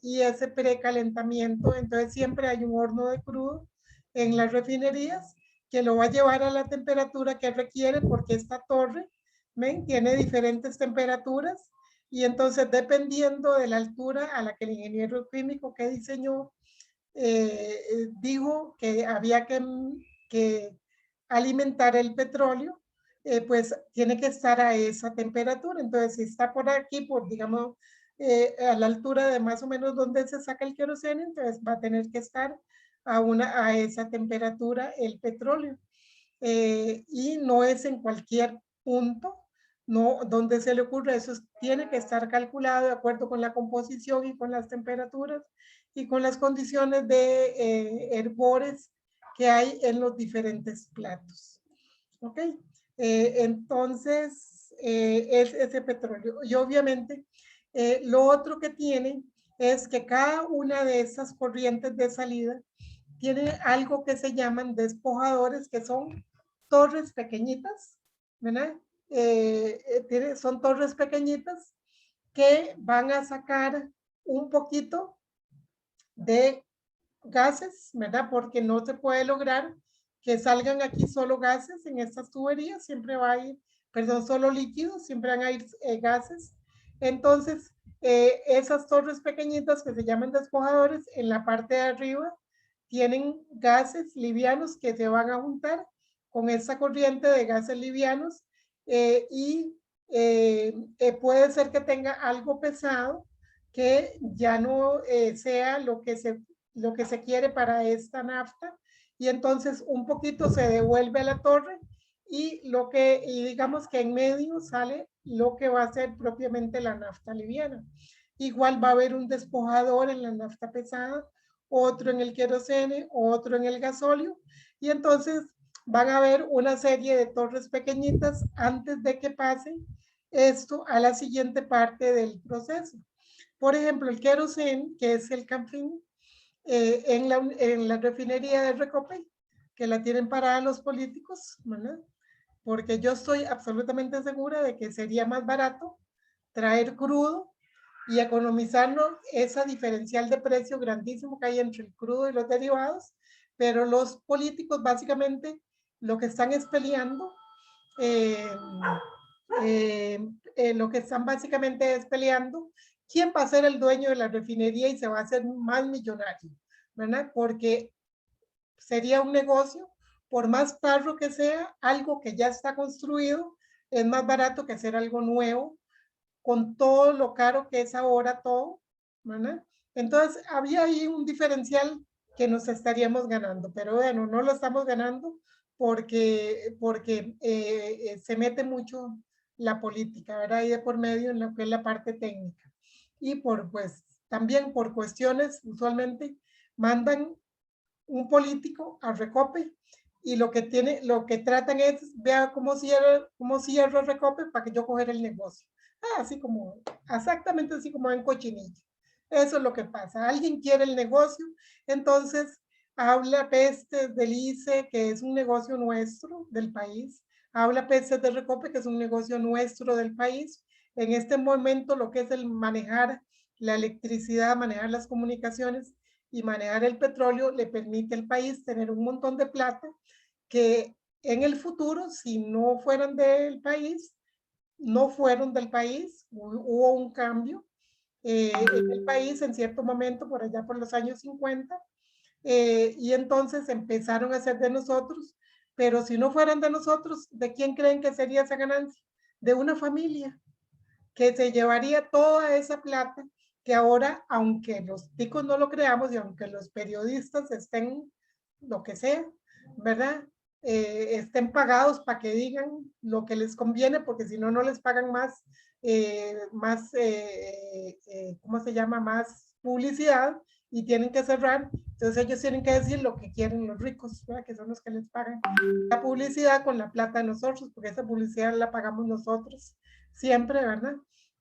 [SPEAKER 1] precalentamiento. Entonces siempre hay un horno de crudo en las refinerías que lo va a llevar a la temperatura que requiere, porque esta torre, ¿ven?, tiene diferentes temperaturas, y entonces dependiendo de la altura a la que el ingeniero químico que diseñó dijo que había que alimentar el petróleo, pues tiene que estar a esa temperatura. Entonces, si está por aquí, por digamos, a la altura de más o menos donde se saca el queroseno, entonces va a tener que estar a esa temperatura el petróleo. Y no es en cualquier punto, no, donde se le ocurre. Eso tiene que estar calculado de acuerdo con la composición y con las temperaturas y con las condiciones de herbores que hay en los diferentes platos. ¿Ok? Entonces, es ese petróleo. Y obviamente, lo otro que tiene es que cada una de esas corrientes de salida tiene algo que se llaman despojadores, que son torres pequeñitas, ¿verdad? Son torres pequeñitas que van a sacar un poquito de gases, ¿verdad? Porque no se puede lograr que salgan aquí solo gases en estas tuberías, siempre va a ir, perdón, solo líquidos, siempre van a ir gases. Entonces, esas torres pequeñitas que se llaman despojadores, en la parte de arriba tienen gases livianos que se van a juntar con esa corriente de gases livianos, y puede ser que tenga algo pesado que ya no sea lo que se quiere para esta nafta, y entonces un poquito se devuelve a la torre, y digamos que en medio sale lo que va a ser propiamente la nafta liviana. Igual va a haber un despojador en la nafta pesada, otro en el queroseno, otro en el gasóleo, y entonces van a haber una serie de torres pequeñitas antes de que pase esto a la siguiente parte del proceso. Por ejemplo, el queroseno, que es el CANFIN, en la refinería de Recopey, que la tienen parada los políticos, ¿verdad? Porque yo estoy absolutamente segura de que sería más barato traer crudo y economizarnos esa diferencial de precio grandísimo que hay entre el crudo y los derivados, pero los políticos básicamente lo que están es peleando, lo que están básicamente es peleando quién va a ser el dueño de la refinería y se va a hacer más millonario, ¿verdad? Porque sería un negocio, por más parro que sea, algo que ya está construido, es más barato que hacer algo nuevo, con todo lo caro que es ahora todo, ¿verdad? Entonces, había ahí un diferencial que nos estaríamos ganando, pero bueno, no lo estamos ganando porque se mete mucho la política, ¿verdad? Ahí de por medio en lo que es la parte técnica. Y pues, también por cuestiones, usualmente mandan un político a Recope y lo que tratan es, vea cómo cierro Recope para que yo coger el negocio. Así como, exactamente así como en cochinilla. Eso es lo que pasa. Alguien quiere el negocio, entonces habla pestes del ICE, que es un negocio nuestro del país. Habla pestes de Recope, que es un negocio nuestro del país. En este momento, lo que es el manejar la electricidad, manejar las comunicaciones y manejar el petróleo le permite al país tener un montón de plata que en el futuro, si no fueran del país, no fueron del país, hubo un cambio en el país en cierto momento, por allá por los años 50, y entonces empezaron a ser de nosotros, pero si no fueran de nosotros, ¿de quién creen que sería esa ganancia? De una familia que se llevaría toda esa plata que ahora, aunque los ticos no lo creamos y aunque los periodistas estén lo que sea, ¿verdad? Estén pagados para que digan lo que les conviene, porque si no, no les pagan más, ¿cómo se llama? Más publicidad y tienen que cerrar. Entonces ellos tienen que decir lo que quieren los ricos, ¿verdad? Que son los que les pagan la publicidad con la plata de nosotros, porque esa publicidad la pagamos nosotros siempre, ¿verdad?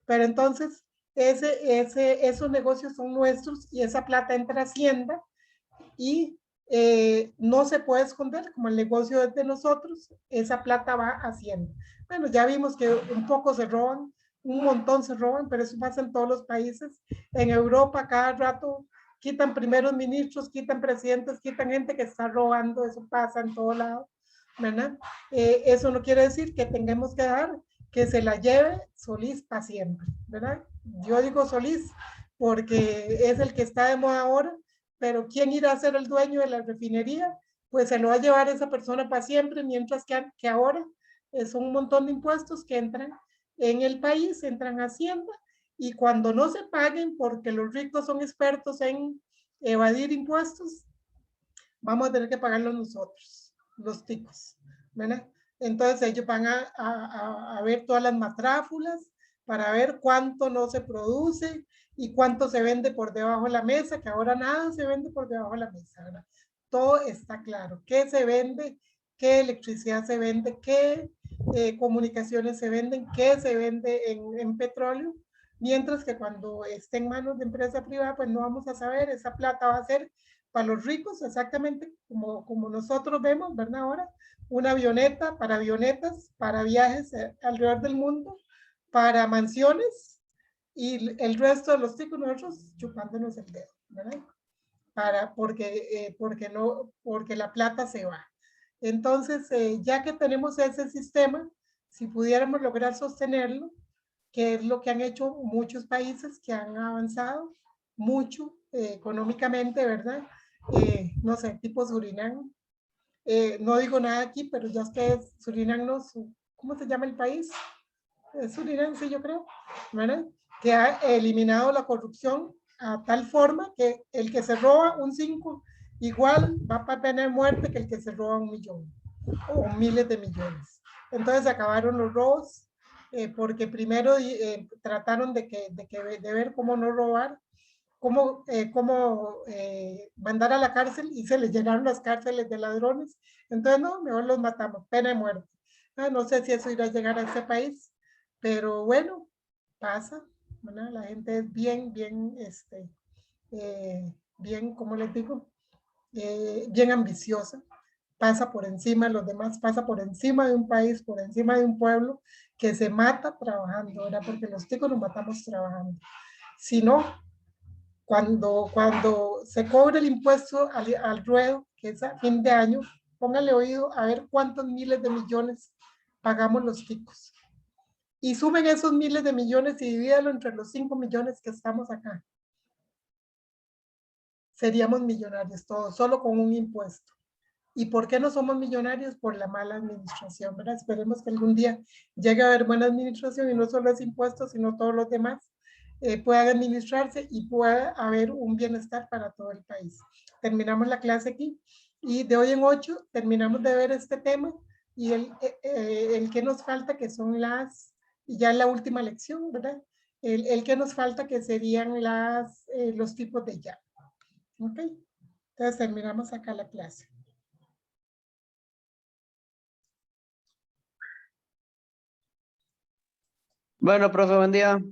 [SPEAKER 1] Pero entonces esos negocios son nuestros y esa plata entra a Hacienda y no se puede esconder, como el negocio es de nosotros, esa plata va a Hacienda. Bueno, ya vimos que un poco se roban, un montón se roban, pero eso pasa en todos los países. En Europa cada rato quitan primeros ministros, quitan presidentes, quitan gente que está robando, eso pasa en todo lado, ¿verdad? Eso no quiere decir que tengamos que dar que se la lleve Solís para siempre, ¿verdad? Yo digo Solís porque es el que está de moda ahora, pero ¿quién irá a ser el dueño de la refinería? Pues se lo va a llevar esa persona para siempre, mientras que ahora son un montón de impuestos que entran en el país, entran a Hacienda, y cuando no se paguen, porque los ricos son expertos en evadir impuestos, vamos a tener que pagarlos nosotros, los ticos, ¿verdad? Entonces ellos van a ver todas las matráfulas para ver cuánto no se produce y cuánto se vende por debajo de la mesa, que ahora nada se vende por debajo de la mesa, ¿verdad? Todo está claro, qué se vende, qué electricidad se vende, qué comunicaciones se venden, qué se vende en petróleo, mientras que cuando esté en manos de empresa privada, pues no vamos a saber, esa plata va a ser para los ricos, exactamente como nosotros vemos, ¿verdad? Ahora, una avioneta para avionetas, para viajes alrededor del mundo, para mansiones, y el resto de los ticos nosotros chupándonos el dedo, ¿verdad? Porque la plata se va. Entonces, ya que tenemos ese sistema, si pudiéramos lograr sostenerlo, que es lo que han hecho muchos países que han avanzado mucho económicamente, ¿verdad? No sé, tipo Surinam. No digo nada aquí, pero ya es que Surinam no, ¿cómo se llama el país? Surinam, sí, yo creo, ¿verdad? Que ha eliminado la corrupción a tal forma que el que se roba un 5 igual va para pena de muerte que el que se roba 1.000.000 o miles de millones. Entonces acabaron los robos porque primero trataron de ver cómo no robar, cómo mandar a la cárcel, y se les llenaron las cárceles de ladrones. Entonces, no, mejor los matamos, pena de muerte. No sé si eso irá a llegar a ese país, pero bueno, pasa, ¿verdad? La gente es bien, ¿cómo les digo? Bien ambiciosa, pasa por encima de los demás, pasa por encima de un país, por encima de un pueblo que se mata trabajando, ¿verdad? Porque los ticos nos matamos trabajando. Si no, cuando se cobre el impuesto al ruedo, que es a fin de año, póngale oído a ver cuántos miles de millones pagamos los ticos. Y sumen esos miles de millones y divídalo entre los 5 millones que estamos acá. Seríamos millonarios todos, solo con un impuesto. ¿Y por qué no somos millonarios? Por la mala administración, ¿verdad? Esperemos que algún día llegue a haber buena administración y no solo los impuestos, sino todos los demás puedan administrarse y pueda haber un bienestar para todo el país. Terminamos la clase aquí y de hoy en 8 terminamos de ver este tema y el que nos falta, que son y ya la última lección, ¿verdad? El que nos falta, que serían los tipos de llave. ¿Ok? Entonces terminamos acá la clase.
[SPEAKER 2] Bueno, profe, buen día.